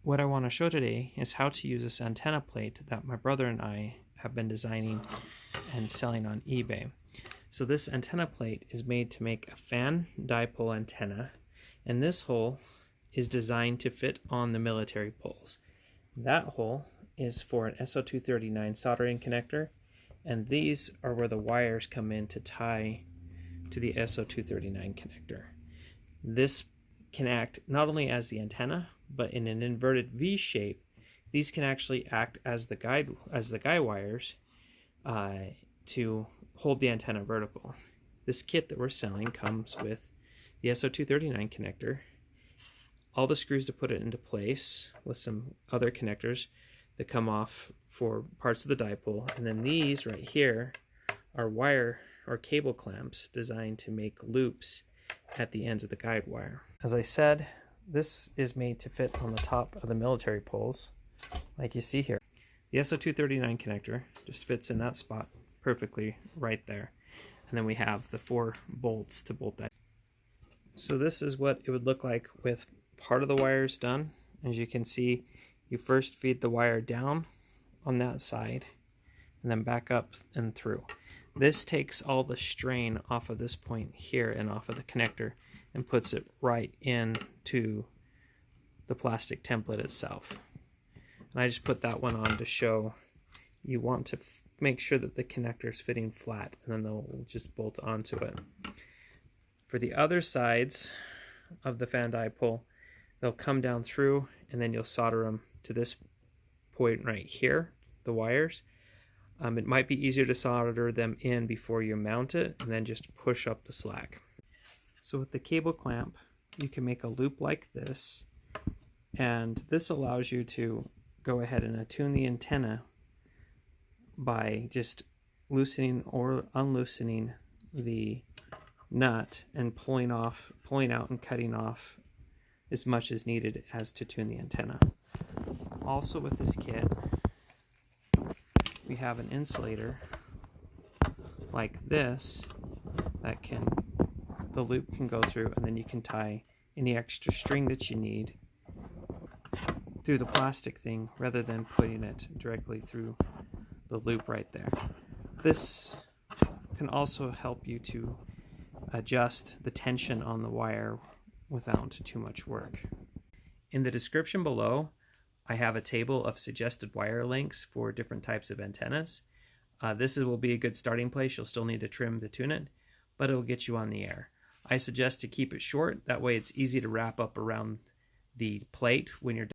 what I want to show today is how to use this antenna plate that my brother and I have been designing and selling on eBay. So this antenna plate is made to make a fan dipole antenna, and this hole is designed to fit on the military poles. That hole is for an SO239 soldering connector, and these are where the wires come in to tie to the SO239 connector. This can act not only as the antenna, but in an inverted V shape. These can actually act as the guide wires to hold the antenna vertical. This kit that we're selling comes with the SO239 connector, all the screws to put it into place with some other connectors that come off for parts of the dipole, and then these right here are wire or cable clamps designed to make loops at the ends of the guide wire. As I said, this is made to fit on the top of the military poles, like you see here. The SO239 connector just fits in that spot perfectly right there. And then we have the 4 bolts to bolt that. So this is what it would look like with part of the wires done. As you can see, you first feed the wire down on that side and then back up and through. This takes all the strain off of this point here and off of the connector and puts it right into the plastic template itself. And I just put that one on to show you want to make sure that the connector is fitting flat, and then they'll just bolt onto it. For the other sides of the fan dipole, they'll come down through, and then you'll solder them to this point right here, the wires. It might be easier to solder them in before you mount it, and then just push up the slack. So with the cable clamp, you can make a loop like this, and this allows you to go ahead and attune the antenna by just loosening or unloosening the nut and pulling out and cutting off as much as needed as to tune the antenna. Also with this kit, we have an insulator like this that the loop can go through, and then you can tie any extra string that you need through the plastic thing rather than putting it directly through the loop right there. This can also help you to adjust the tension on the wire without too much work. In the description below, I have a table of suggested wire lengths for different types of antennas. This will be a good starting place. You'll still need to trim to tune it, but it will get you on the air. I suggest to keep it short. That way it's easy to wrap up around the plate when you're